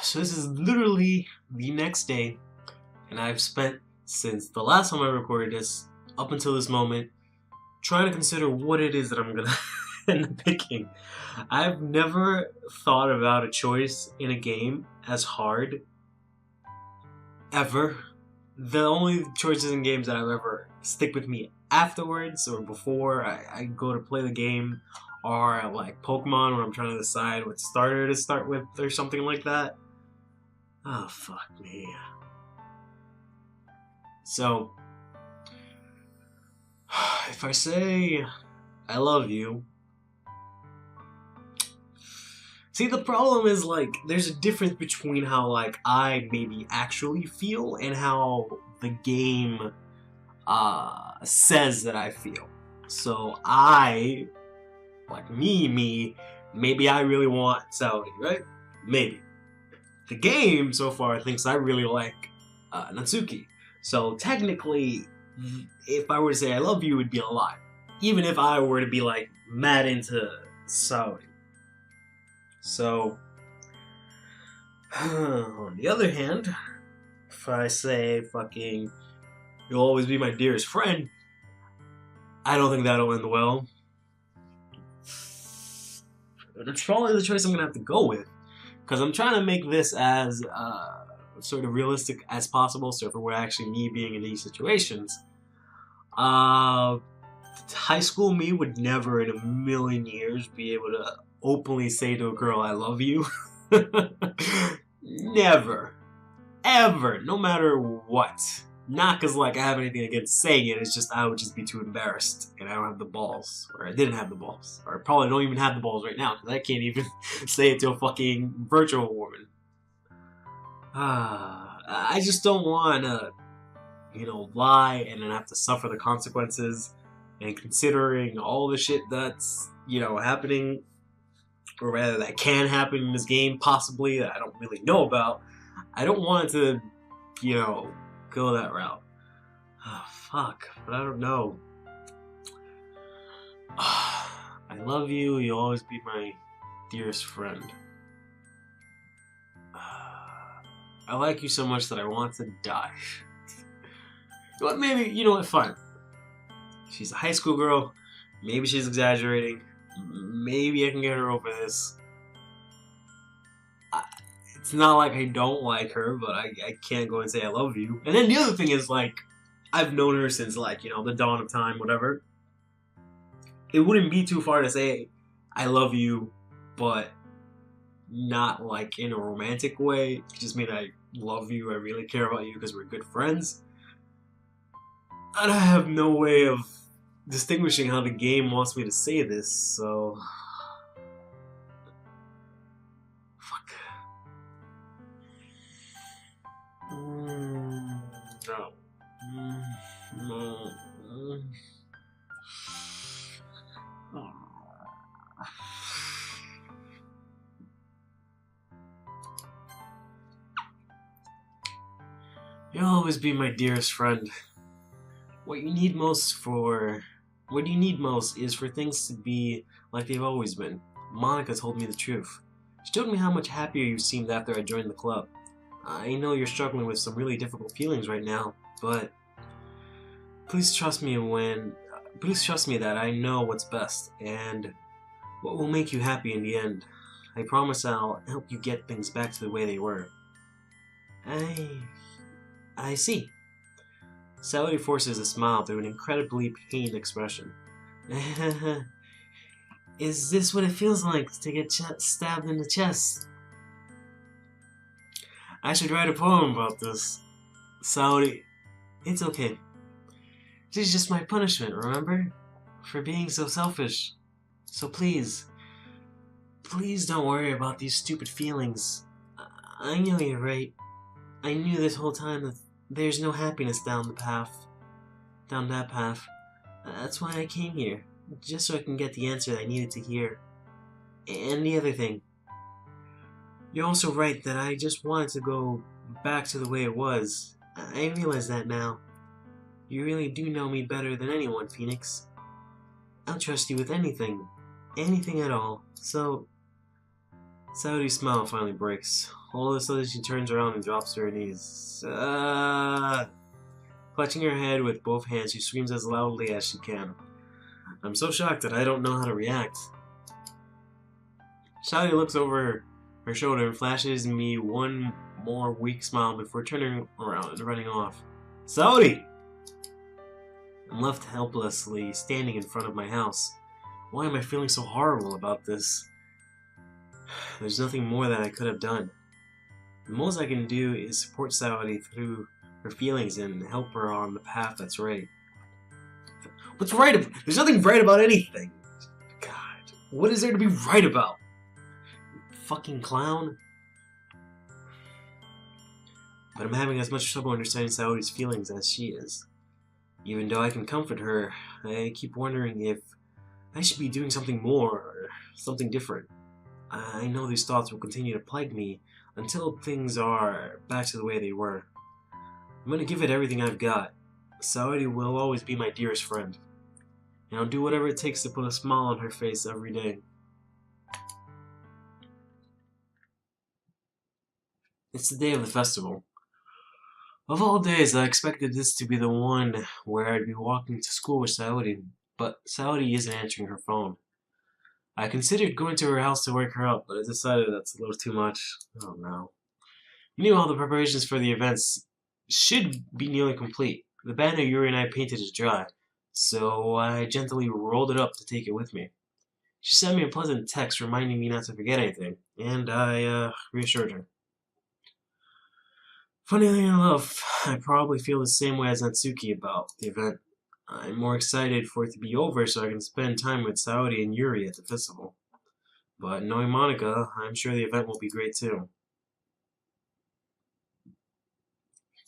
So this is literally the next day, and I've spent since the last time I recorded this up until this moment trying to consider what it is that I'm gonna end up picking. I've never thought about a choice in a game as hard ever. The only choices in games that I've ever stick with me afterwards or before I go to play the game are like Pokemon when I'm trying to decide what starter to start with or something like that. Oh, fuck me. So, if I say I love you, see, the problem is, like, there's a difference between how, like, I maybe actually feel and how the game, says that I feel. So, maybe I really want Saudi, right? Maybe. The game, so far, thinks I really like, Natsuki. So, technically, if I were to say I love you, it would be a lie. Even if I were to be, like, mad into Saudi. So, on the other hand, if I say fucking, you'll always be my dearest friend, I don't think that'll end well. It's probably the choice I'm gonna have to go with, because I'm trying to make this as sort of realistic as possible, so if it were actually me being in these situations. High school me would never in a million years be able to openly say to a girl, I love you. Never. Ever. No matter what. Not because, like, I have anything against saying it, it's just I would just be too embarrassed, and I don't have the balls. Or I didn't have the balls. Or I probably don't even have the balls right now, because I can't even say it to a fucking virtual woman. I just don't want to, lie and then have to suffer the consequences. And considering all the shit that's, happening, or rather that can happen in this game, possibly, that I don't really know about, I don't want to, go that route. Oh, fuck, but I don't know. I love you, you'll always be my dearest friend. I like you so much that I want to die. But maybe, fine. She's a high school girl. Maybe she's exaggerating. Maybe I can get her over this. It's not like I don't like her, but I can't go and say I love you. And then the other thing is, like, I've known her since, like, the dawn of time, whatever. It wouldn't be too far to say I love you, but not, like, in a romantic way. It just mean I love you, I really care about you because we're good friends. And I have no way of distinguishing how the game wants me to say this, so... Fuck. No. No. You'll always be my dearest friend. What you need most is for things to be like they've always been. Monica told me the truth. She told me how much happier you seemed after I joined the club. I know you're struggling with some really difficult feelings right now, but please trust me that I know what's best and what will make you happy in the end. I promise I'll help you get things back to the way they were. I see. Sally forces a smile through an incredibly pained expression. Is this what it feels like to get stabbed in the chest? I should write a poem about this. Saudi, it's okay. This is just my punishment, remember? For being so selfish. So please don't worry about these stupid feelings. I know you're right. I knew this whole time that there's no happiness down that path. That's why I came here, just so I can get the answer I needed to hear. And the other thing, you're also right that I just wanted to go back to the way it was. I realize that now. You really do know me better than anyone, Phoenix. I'll trust you with anything at all. So, Saodi's smile finally breaks. All of a sudden, she turns around and drops to her knees. Clutching her head with both hands, she screams as loudly as she can. I'm so shocked that I don't know how to react. Saudi looks over her shoulder and flashes me one more weak smile before turning around and running off. Saudi! I'm left helplessly standing in front of my house. Why am I feeling so horrible about this? There's nothing more that I could have done. The most I can do is support Saudi through her feelings and help her on the path that's right. What's right about? There's nothing right about anything. God, what is there to be right about? Fucking clown. But I'm having as much trouble understanding Saudi's feelings as she is. Even though I can comfort her, I keep wondering if I should be doing something more or something different. I know these thoughts will continue to plague me until things are back to the way they were. I'm gonna give it everything I've got. Saudi will always be my dearest friend. And I'll do whatever it takes to put a smile on her face every day. It's the day of the festival. Of all days, I expected this to be the one where I'd be walking to school with Saudi, but Saudi isn't answering her phone. I considered going to her house to wake her up, but I decided that's a little too much. Oh no. Meanwhile, the preparations for the events should be nearly complete. The banner Yuri and I painted is dry, so I gently rolled it up to take it with me. She sent me a pleasant text reminding me not to forget anything, and I reassured her. Funnily enough, I probably feel the same way as Natsuki about the event. I'm more excited for it to be over so I can spend time with Saori and Yuri at the festival. But knowing Monica, I'm sure the event will be great too.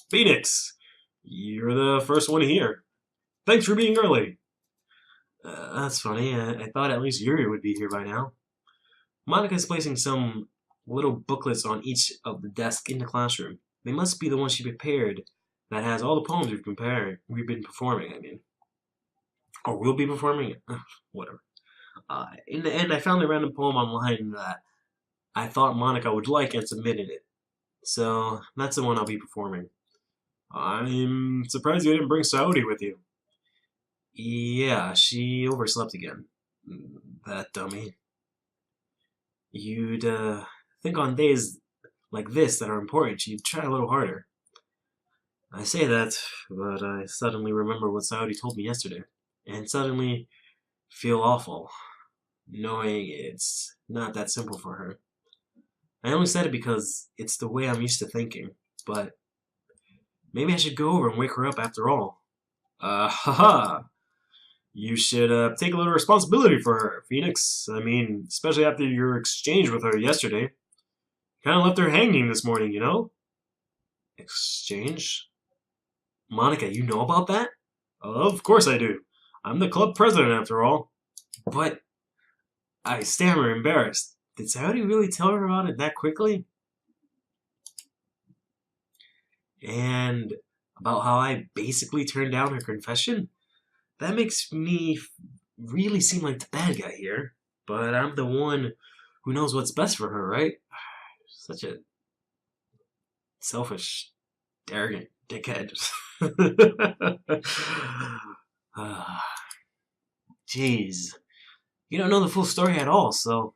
Phoenix! You're the first one here. Thanks for being early. That's funny. I thought at least Yuri would be here by now. Monica's placing some little booklets on each of the desks in the classroom. They must be the ones she prepared that has all the poems we've been performing, I mean. Or will be performing? Whatever. In the end, I found a random poem online that I thought Monica would like and submitted it. So, that's the one I'll be performing. I'm surprised you didn't bring Saudi with you. Yeah, she overslept again. That dummy. You'd think on days like this that are important, you'd try a little harder. I say that, but I suddenly remember what Saudi told me yesterday, and suddenly feel awful, knowing it's not that simple for her. I only said it because it's the way I'm used to thinking, but maybe I should go over and wake her up after all. Haha! You should take a little responsibility for her, Phoenix. I mean, especially after your exchange with her yesterday. Kind of left her hanging this morning, you know? Exchange? Monica, you know about that? Of course I do. I'm the club president after all. But I stammer, embarrassed. Did Saudi really tell her about it that quickly? And about how I basically turned down her confession? That makes me really seem like the bad guy here. But I'm the one who knows what's best for her, right? Such a selfish, arrogant dickhead. Jeez. You don't know the full story at all, so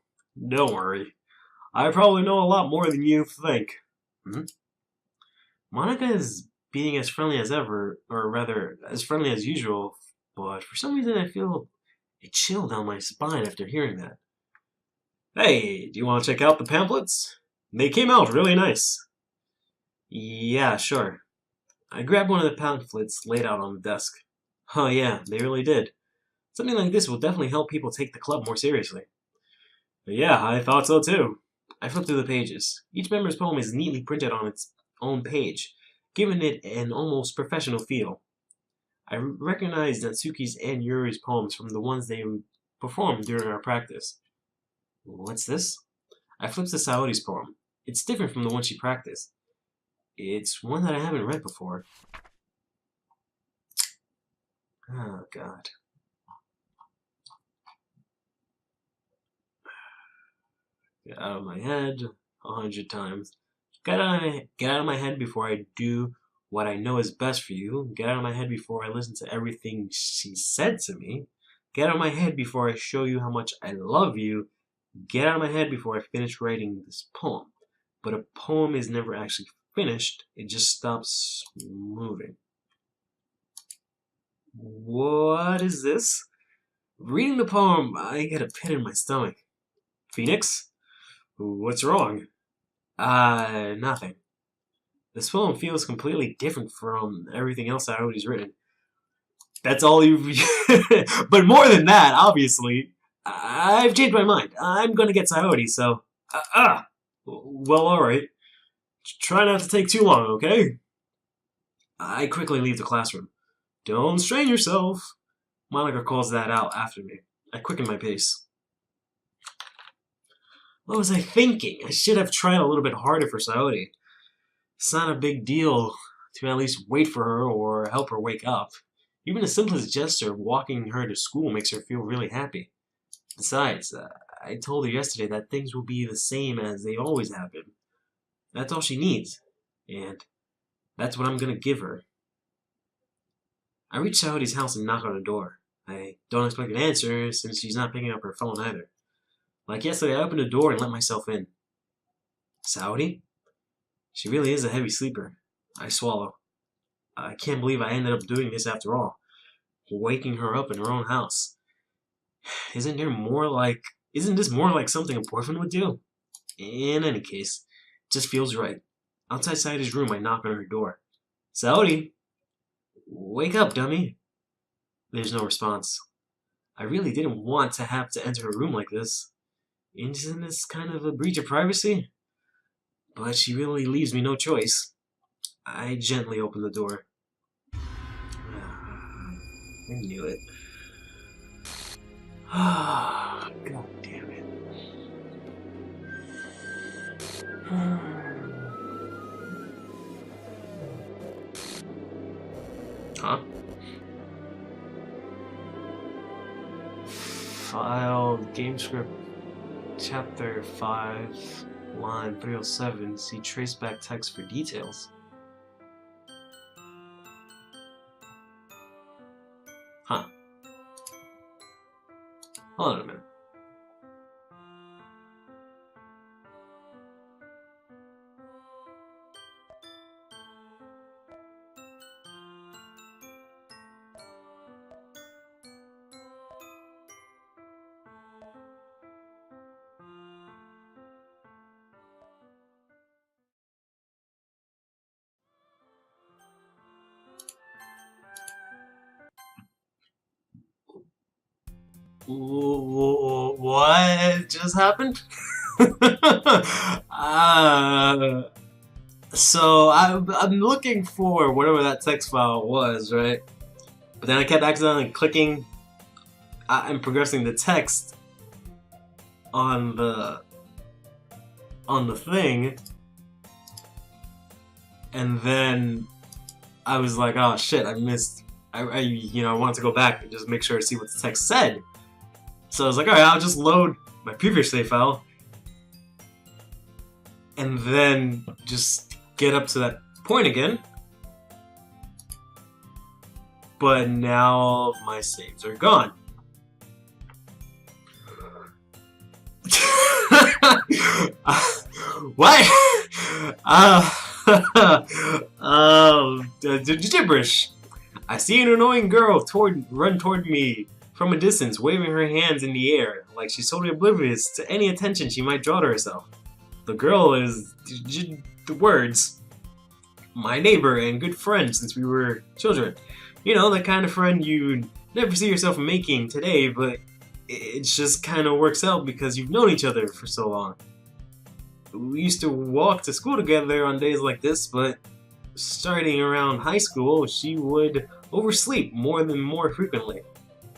don't worry. I probably know a lot more than you think. Hmm? Monica is being as friendly as ever, or rather, as friendly as usual, but for some reason I feel a chill down my spine after hearing that. Hey, do you want to check out the pamphlets? They came out really nice. Yeah, sure. I grabbed one of the pamphlets laid out on the desk. Oh yeah, they really did. Something like this will definitely help people take the club more seriously. Yeah, I thought so too. I flipped through the pages. Each member's poem is neatly printed on its own page, giving it an almost professional feel. I recognized Natsuki's and Yuri's poems from the ones they performed during our practice. What's this? I flipped to Saori's poem. It's different from the one she practiced. It's one that I haven't read before. Oh, God. Get out of my head 100 times. Get out of my head before I do what I know is best for you. Get out of my head before I listen to everything she said to me. Get out of my head before I show you how much I love you. Get out of my head before I finish writing this poem. But a poem is never actually finished. It just stops moving. What is this? Reading the poem, I get a pit in my stomach. Phoenix? What's wrong? Nothing. This poem feels completely different from everything else Saody's written. That's all you... But more than that, obviously, I've changed my mind. I'm gonna get Saody, so... Well, alright. Try not to take too long, okay? I quickly leave the classroom. Don't strain yourself. Monica calls that out after me. I quicken my pace. What was I thinking? I should have tried a little bit harder for Saody. It's not a big deal to at least wait for her or help her wake up. Even the simplest gesture of walking her to school makes her feel really happy. Besides, I told her yesterday that things will be the same as they always have been. That's all she needs, and that's what I'm gonna give her. I reach Saody's house and knock on the door. I don't expect an answer since she's not picking up her phone either. Like yesterday, I opened the door and let myself in. Saody? She really is a heavy sleeper. I swallow. I can't believe I ended up doing this after all. Waking her up in her own house. Isn't this more like something a boyfriend would do? In any case, it just feels right. Outside Saody's room, I knock on her door. Saody! Wake up, dummy! There's no response. I really didn't want to have to enter her room like this. Isn't this kind of a breach of privacy? But she really leaves me no choice. I gently open the door. I knew it. Ah, God damn it. Huh? File, game script, chapter 5, line 307. See traceback text for details. Huh. Hold on a minute. What just happened? So I'm looking for whatever that text file was, right? But then I kept accidentally clicking and progressing the text on the thing, and then I was like, oh shit, I missed. I wanted to go back and just make sure to see what the text said. So I was like, alright, I'll just load my previous save file and then just get up to that point again. But now all of my saves are gone. What? Gibberish. I see an annoying girl run toward me from a distance, waving her hands in the air, like she's totally oblivious to any attention she might draw to herself. The girl is the words, my neighbor and good friend since we were children. You know, the kind of friend you never see yourself making today, but it just kind of works out because you've known each other for so long. We used to walk to school together on days like this, but starting around high school, she would oversleep more frequently.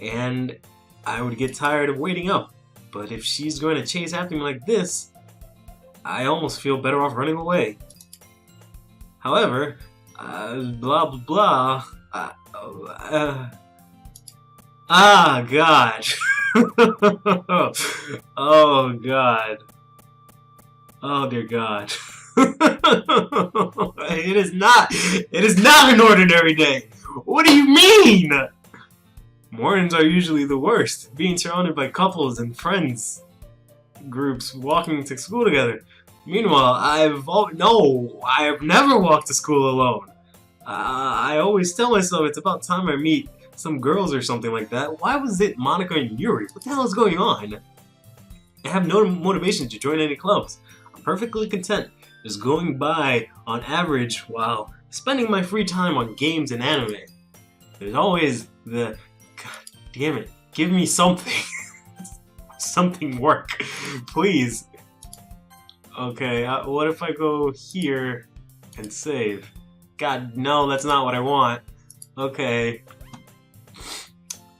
And I would get tired of waiting up. But if she's going to chase after me like this, I almost feel better off running away. However, blah blah blah. God. Oh God. Oh dear God. It is not an ordinary day. What do you mean? Mornings are usually the worst, being surrounded by couples and friends groups walking to school together. Meanwhile, I have never walked to school alone. I always tell myself it's about time I meet some girls or something like that. Why was it Monica and Yuri? What the hell is going on? I have no motivation to join any clubs. I'm perfectly content just going by on average while spending my free time on games and anime. There's always the... God damn it. Give me something. Something work. Please. Okay, what if I go here and save? God, no, that's not what I want. Okay.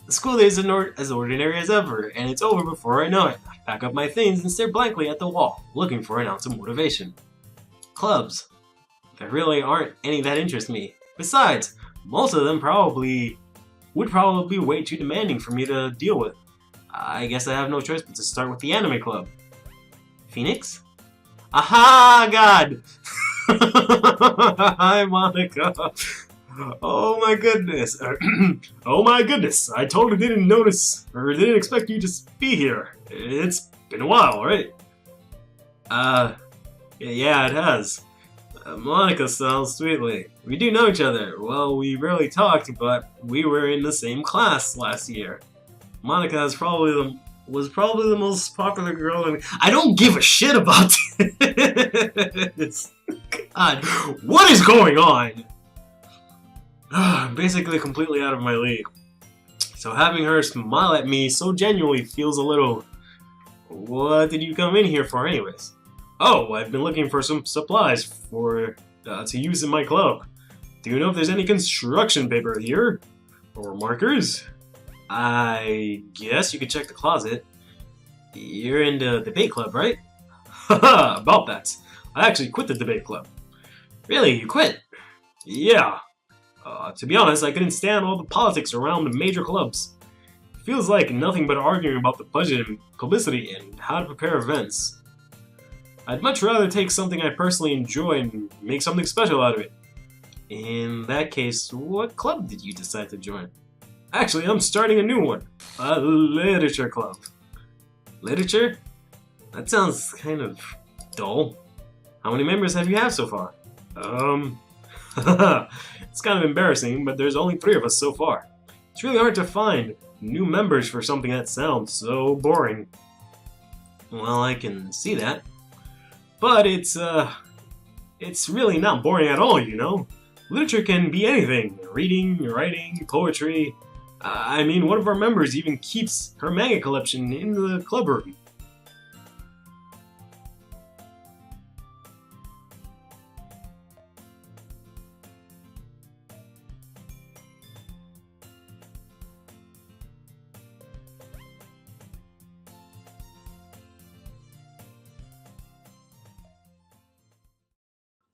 The school day is as ordinary as ever, and it's over before I know it. I pack up my things and stare blankly at the wall, looking for an ounce of motivation. Clubs. There really aren't any that interest me. Besides, most of them would probably be way too demanding for me to deal with. I guess I have no choice but to start with the anime club. Phoenix? Aha, God! Hi, Monica. Oh my goodness. Oh my goodness. I totally didn't notice, or didn't expect you to be here. It's been a while, right? Yeah, it has. Monica sounds sweetly. We do know each other. Well, we rarely talked, but we were in the same class last year. Monica was probably the most popular girl in... I don't give a shit about this. God, what is going on? I'm basically completely out of my league. So having her smile at me so genuinely feels a little... What did you come in here for anyways? Oh, I've been looking for some supplies to use in my club. Do you know if there's any construction paper here? Or markers? I guess you could check the closet. You're in the debate club, right? Haha, about that. I actually quit the debate club. Really, you quit? Yeah. To be honest, I couldn't stand all the politics around the major clubs. It feels like nothing but arguing about the budget and publicity and how to prepare events. I'd much rather take something I personally enjoy and make something special out of it. In that case, what club did you decide to join? Actually, I'm starting a new one. A literature club. Literature? That sounds kind of dull. How many members have you had so far? It's kind of embarrassing, but there's only 3 of us so far. It's really hard to find new members for something that sounds so boring. Well, I can see that. But it's really not boring at all, you know? Literature can be anything. Reading, writing, poetry. I mean, one of our members even keeps her manga collection in the club room.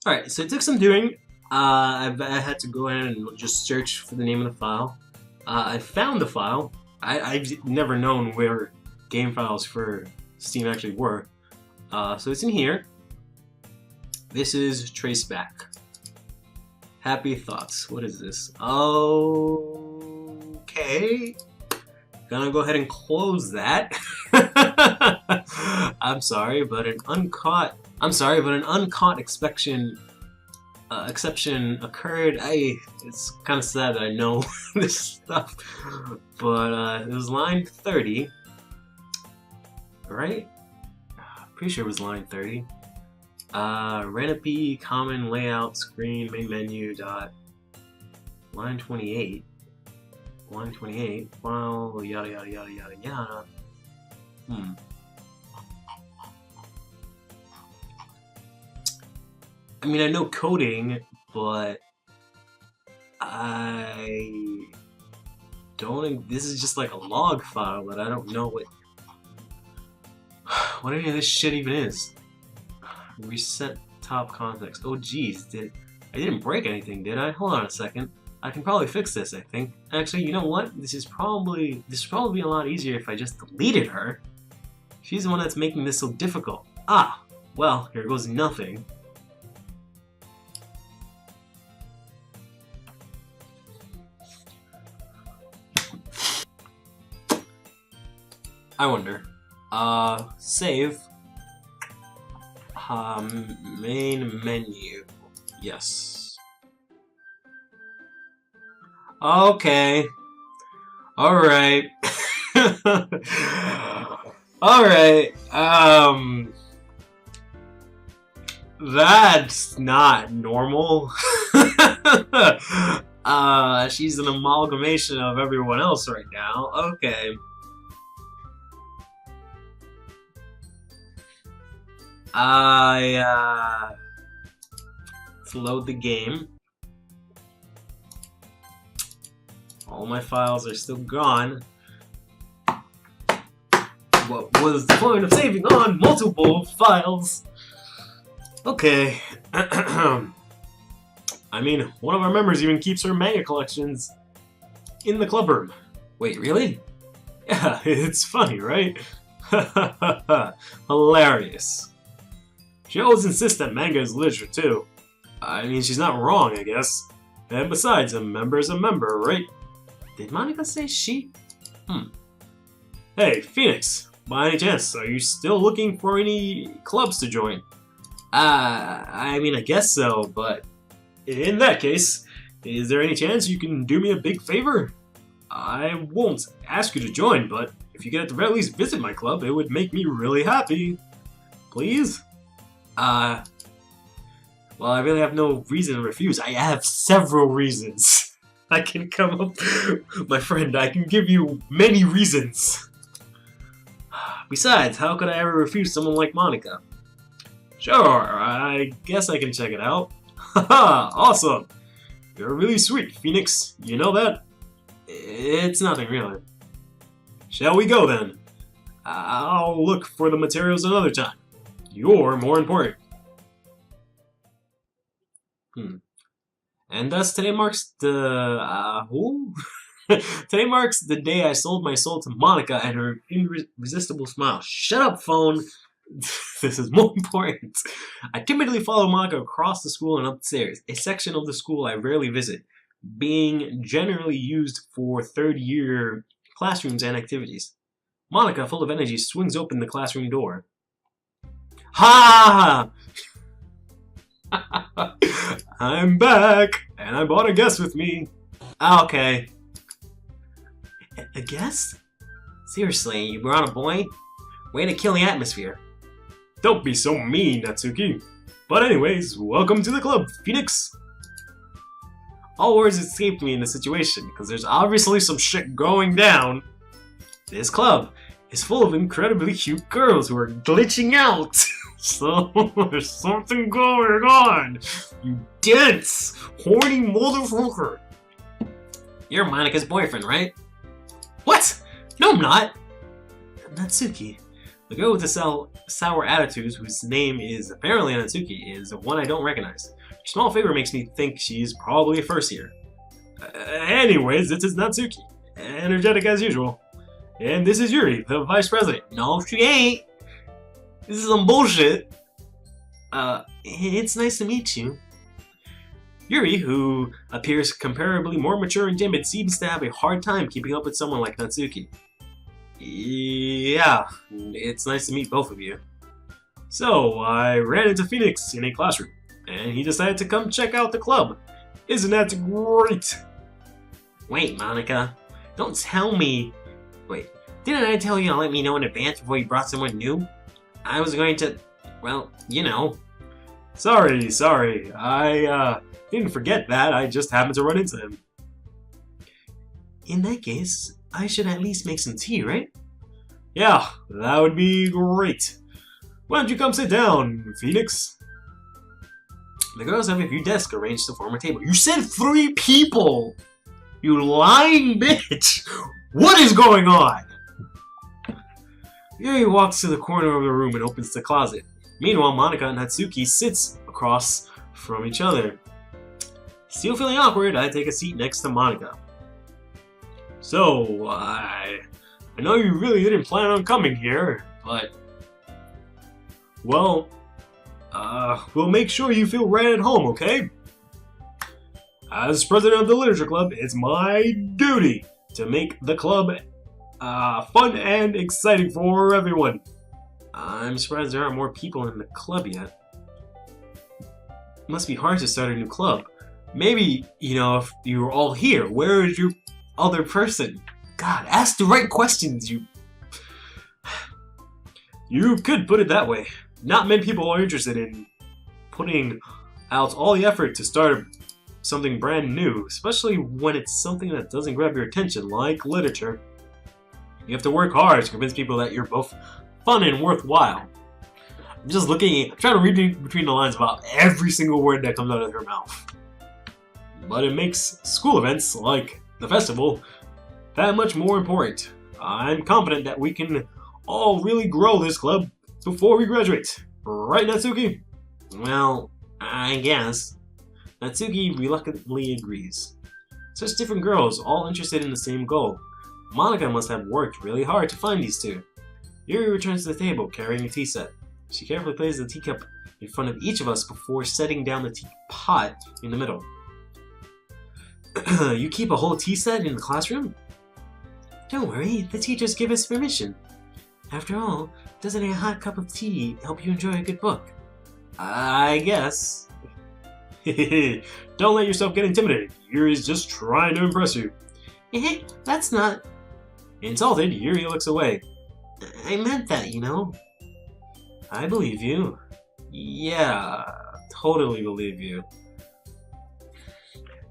Alright, so it took some doing. I had to go ahead and just search for the name of the file. I found the file. I've never known where game files for Steam actually were. So it's in here. This is Traceback. Happy Thoughts. What is this? Okay. Gonna go ahead and close that. I'm sorry, but an uncaught exception occurred. It's kind of sad that I know this stuff, but it was line 30, right? Pretty sure it was line 30. Recipe, common layout, screen, main menu, dot. Line 28. Line 28. Well, yada yada yada yada yada. I mean, I know coding, but I don't. This is just like a log file, but I don't know what any of this shit even is. Reset top context. Oh geez, I didn't break anything, did I? Hold on a second. I can probably fix this, I think. Actually, you know what? This is probably a lot easier if I just deleted her. She's the one that's making this so difficult. Ah, Well, here goes nothing. I wonder. Save. Main menu. Yes. Okay. Alright. Alright. That's not normal. She's an amalgamation of everyone else right now. Okay. Let's load the game. All my files are still gone. What was the point of saving on multiple files? Okay. I mean, one of our members even keeps her manga collections in the club room. Wait, really? Yeah, it's funny, right? Hilarious. She always insists that manga is literature, too. I mean, she's not wrong, I guess. And besides, a member is a member, right? Did Monica say she? Hey, Phoenix, by any chance, are you still looking for any clubs to join? I mean, I guess so, but in that case, is there any chance you can do me a big favor? I won't ask you to join, but if you could at the very least visit my club, it would make me really happy. Please? Well, I really have no reason to refuse. I have several reasons. I can come up... My friend, I can give you many reasons. Besides, how could I ever refuse someone like Monica? Sure, I guess I can check it out. Haha, awesome! You're really sweet, Phoenix. You know that? It's nothing, really. Shall we go, then? I'll look for the materials another time. You're more important. And thus, today marks the... Today marks the day I sold my soul to Monica and her irresistible smile. Shut up, phone! This is more important. I timidly follow Monica across the school and upstairs, a section of the school I rarely visit, being generally used for third-year classrooms and activities. Monica, full of energy, swings open the classroom door. Ha! I'm back, and I brought a guest with me. Okay. A guest? Seriously, you brought a boy? Way to kill the atmosphere. Don't be so mean, Natsuki. But anyways, welcome to the club, Phoenix. All words escaped me in the situation, because there's obviously some shit going down. This club is full of incredibly cute girls who are glitching out. So, there's something going on. You dense, horny motherfucker. You're Monica's boyfriend, right? What? No, I'm not. Natsuki. The girl with the sour attitudes, whose name is apparently Natsuki, is one I don't recognize. Her small figure makes me think she's probably a first year. Anyways, this is Natsuki. Energetic as usual. And this is Yuri, the vice president. No, she ain't. This is some bullshit. It's nice to meet you. Yuri, who appears comparably more mature and timid, seems to have a hard time keeping up with someone like Natsuki. Yeah, it's nice to meet both of you. So, I ran into Phoenix in a classroom, and he decided to come check out the club. Isn't that great? Wait, Monica, don't tell me... Wait, didn't I tell you to let me know in advance before you brought someone new? I was going to... well, you know. Sorry, I didn't forget that, I just happened to run into him. In that case, I should at least make some tea, right? Yeah, that would be great. Why don't you come sit down, Phoenix? The girls have a few desks arranged to form a table. You said 3 people! You lying bitch! What is going on? Yuri walks to the corner of the room and opens the closet. Meanwhile, Monica and Natsuki sits across from each other. Still feeling awkward, I take a seat next to Monica. So, I know you really didn't plan on coming here, but... well, We'll make sure you feel right at home, okay? As president of the Literature Club, it's my duty to make the club fun and exciting for everyone. I'm surprised there aren't more people in the club yet. It must be hard to start a new club. Maybe, you know, if you were all here, where is your other person? God, ask the right questions, you... You could put it that way. Not many people are interested in putting out all the effort to start something brand new, especially when it's something that doesn't grab your attention, like literature. You have to work hard to convince people that you're both fun and worthwhile. I'm just looking, I'm trying to read between the lines about every single word that comes out of her mouth. But it makes school events, like the festival, that much more important. I'm confident that we can all really grow this club before we graduate. Right, Natsuki? Well, I guess. Natsuki reluctantly agrees. Such different girls, all interested in the same goal. Monica must have worked really hard to find these two. Yuri returns to the table, carrying a tea set. She carefully places the teacup in front of each of us before setting down the teapot in the middle. You keep a whole tea set in the classroom? Don't worry, the teachers give us permission. After all, doesn't a hot cup of tea help you enjoy a good book? I guess. Don't let yourself get intimidated. Yuri's just trying to impress you. That's not... Insulted, Yuri looks away. I meant that, you know. I believe you. Yeah, totally believe you.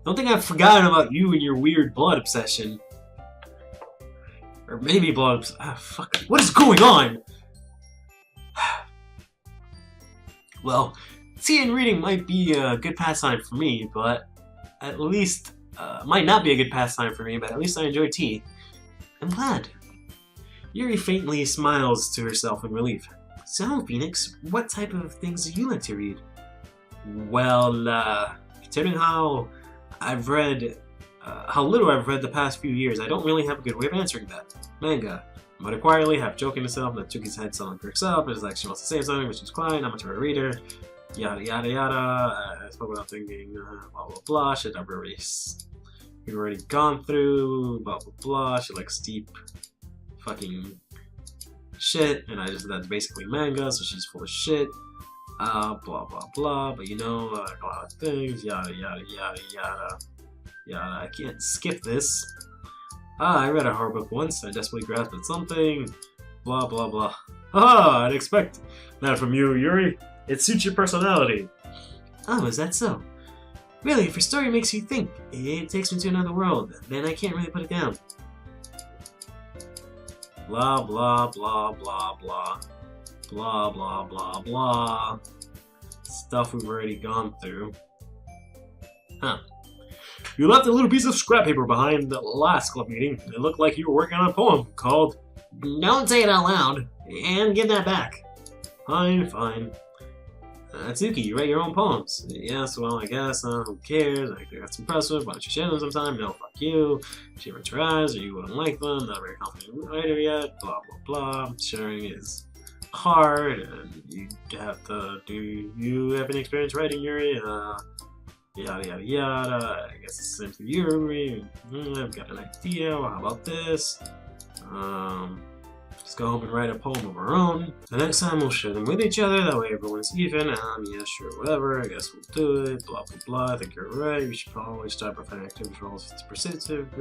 Don't think I've forgotten about you and your weird blood obsession. Or maybe blood obsession. Ah, fuck. What is going on? Well, tea and reading might be a good pastime for me, but at least... might not be a good pastime for me, but at least I enjoy tea. I'm glad. Yuri faintly smiles to herself in relief. So, Phoenix, what type of things do you like to read? Well, considering how I've read, how little I've read the past few years, I don't really have a good way of answering that. Manga. But quietly, half joking to herself, Natsuki's head suddenly perks up. It's like she wants to say something, but she's quiet, not much of a reader. Yada yada yada. I spoke without thinking, blah blah blah. Shit, I've already gone through, blah blah blah. She likes deep fucking shit, and I just said that's basically manga, so she's full of shit. Blah blah blah, but you know, like a lot of things, yada yada yada yada yada. I can't skip this. I read a horror book once, I desperately grasped at something, blah blah blah. I'd expect that from you, Yuri. It suits your personality. Oh, is that so? Really, if your story makes you think, it takes me to another world, then I can't really put it down. Blah blah blah blah blah. Blah blah blah blah. Stuff we've already gone through. Huh. You left a little piece of scrap paper behind the last club meeting. It looked like you were working on a poem called Don't Say It Out Loud, and give that back. Fine, fine. Natsuki, you write your own poems. Yes, well, I guess, who cares? I think that's impressive. Why don't you share them sometime? No, fuck you. She writes her eyes, or you wouldn't like them. Not a very confident writer yet. Blah, blah, blah. Sharing is hard, and you have to... Do you have any experience writing, Yuri? Yada, yada, yada. I guess it's the same for Yuri. I've got an idea. Well, how about this? Just go home and write a poem of our own. The next time we'll share them with each other, that way everyone's even. Yeah, sure, whatever, I guess we'll do it, blah, blah, blah. I think you're right, we should probably start by finding activities for all of its persistent.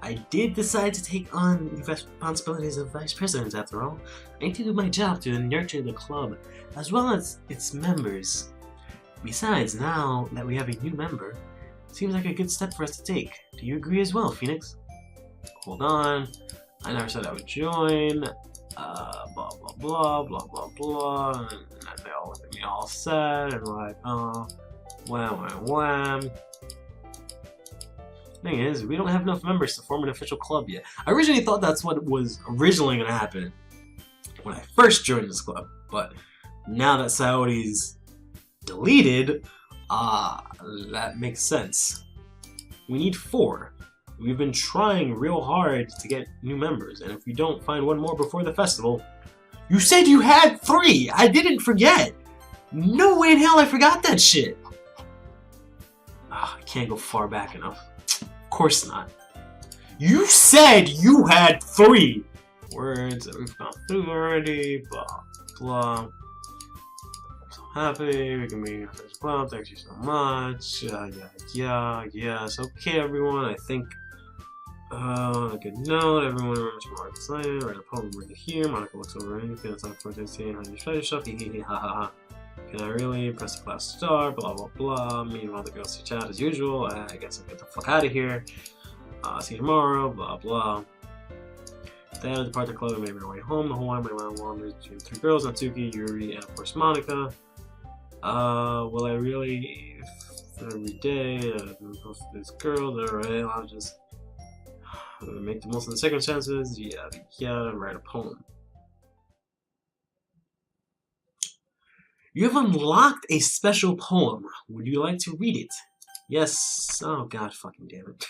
I did decide to take on the responsibilities of vice president after all. I need to do my job to nurture the club, as well as its members. Besides, now that we have a new member, it seems like a good step for us to take. Do you agree as well, Phoenix? Hold on, I never said I would join, blah blah blah, blah blah blah, and they all look at me all sad, and like, oh, wham wham wham. Thing is, we don't have enough members to form an official club yet. I originally thought that's what was originally going to happen when I first joined this club, but now that Saori's deleted, that makes sense. We need 4. We've been trying real hard to get new members, and if we don't find one more before the festival, You said you had 3! I didn't forget! No way in hell I forgot that shit! I can't go far back enough. Of course not. You said you had 3! Words that we've gone through already, blah, blah. I'm so happy, we can be your first club, thank you so much. Yes. Okay, everyone, I think. On a good note, everyone remembers from Marcus Lane, write a poem right here. Monica looks over anything that's not for saying how you try yourself, hee ha ha ha. Can I really press the class star? Blah blah blah. Meanwhile, the girls chat as usual. I guess I'll get the fuck out of here. See you tomorrow. Blah blah. Then I depart the club and made my way home. The whole way around wanders between 3 girls, Natsuki, Yuri, and of course Monica. Will I really every day post this girl? Alright, I'll just make the most of the circumstances. Yeah, write a poem. You have unlocked a special poem. Would you like to read it? Yes. Oh god fucking damn it.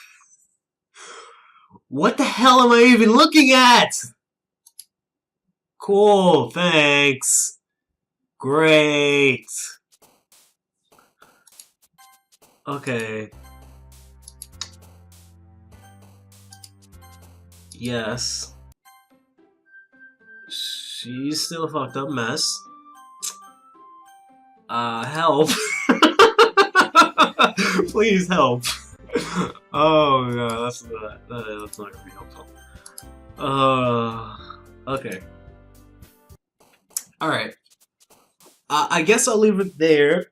What the hell am I even looking at? Cool, thanks. Great. Okay. Yes. She's still a fucked up mess. Help. Please help. Oh god, that's not gonna be helpful. Okay. Alright. I guess I'll leave it there.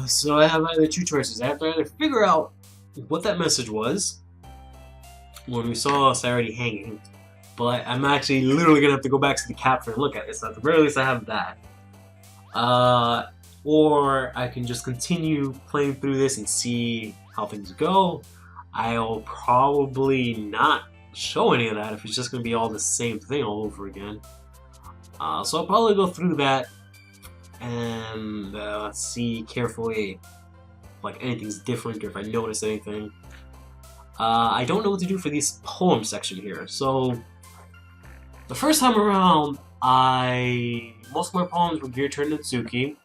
So I have either 2 choices. I have to either figure out what that message was when we saw us already hanging, but I'm actually literally gonna have to go back to the capture and look at it. So at the very least I have that. Or I can just continue playing through this and see how things go. I'll probably not show any of that if it's just gonna be all the same thing all over again. So I'll probably go through that and see carefully like anything's different or if I notice anything. I don't know what to do for this poem section here. So the first time around, most of my poems were geared toward Natsuki,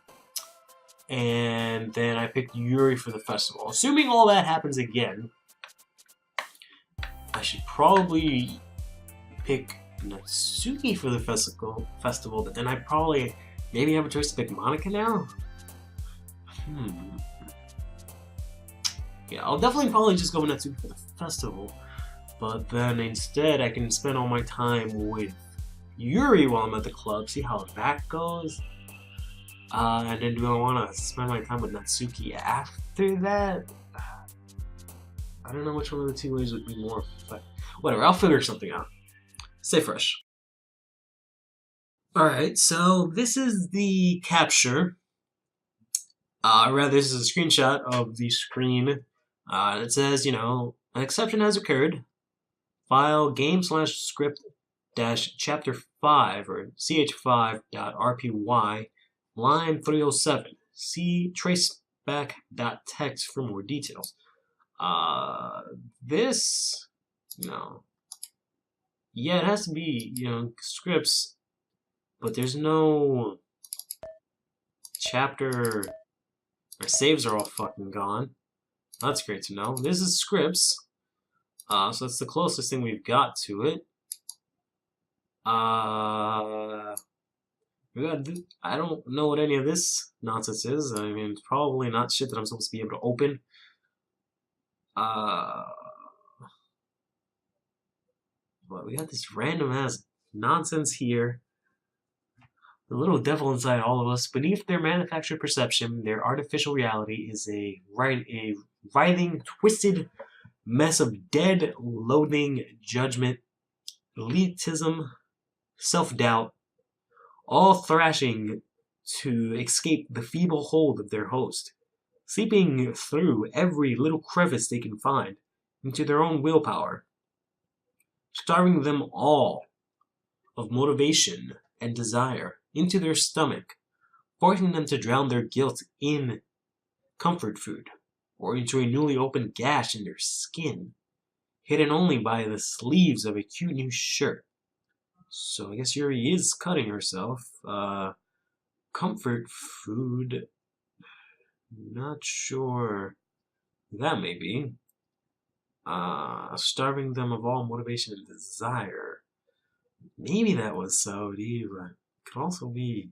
and then I picked Yuri for the festival. Assuming all that happens again, I should probably pick Natsuki for the festival, but then I probably maybe have a choice to pick Monica now? Yeah, I'll definitely probably just go with Natsuki for the festival, but then instead I can spend all my time with Yuri while I'm at the club, see how that goes. And then do I want to spend my time with Natsuki after that? I don't know which one of the 2 ways would be more effective. Whatever, I'll figure something out. Stay fresh. Alright, so this is the capture. This is a screenshot of the screen. It says, you know, an exception has occurred. File game/script-chapter 5 or ch5.rpy line 307. See traceback.txt for more details. This, no. Yeah, it has to be, you know, scripts, but there's no chapter. Our saves are all fucking gone. That's great to know. This is scripts. So that's the closest thing we've got to it. I don't know what any of this nonsense is. I mean, it's probably not shit that I'm supposed to be able to open. But we got this random ass nonsense here. The little devil inside all of us. Beneath their manufactured perception, their artificial reality is a writhing, twisted mess of dead, loathing, judgment, elitism, self-doubt, all thrashing to escape the feeble hold of their host, seeping through every little crevice they can find into their own willpower, starving them all of motivation and desire into their stomach, forcing them to drown their guilt in comfort food or into a newly opened gash in their skin, hidden only by the sleeves of a cute new shirt. So I guess Yuri is cutting herself. Comfort food. Not sure that may be. Starving them of all motivation and desire. Maybe that was Saudi, but it could also be.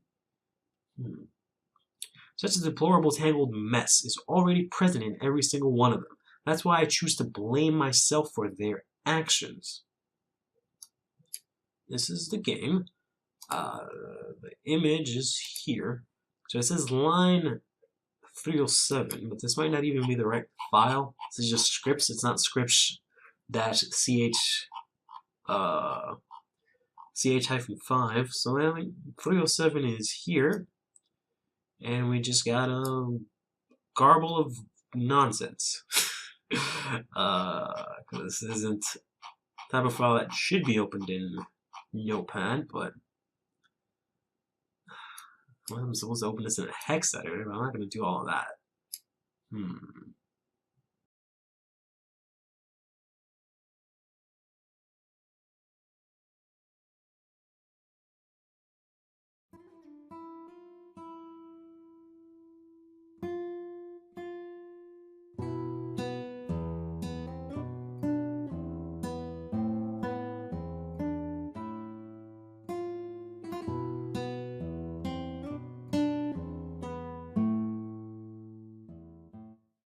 Such a deplorable tangled mess is already present in every single one of them. That's why I choose to blame myself for their actions. This is the game. The image is here. So it says line 307, but this might not even be the right file. This is just scripts. It's not scripts dash ch ch-5. So I mean, 307 is here, and we just got a garble of nonsense. This isn't the type of file that should be opened in Notepad, but well, I'm supposed to open this in a hex editor, but I'm not going to do all of that.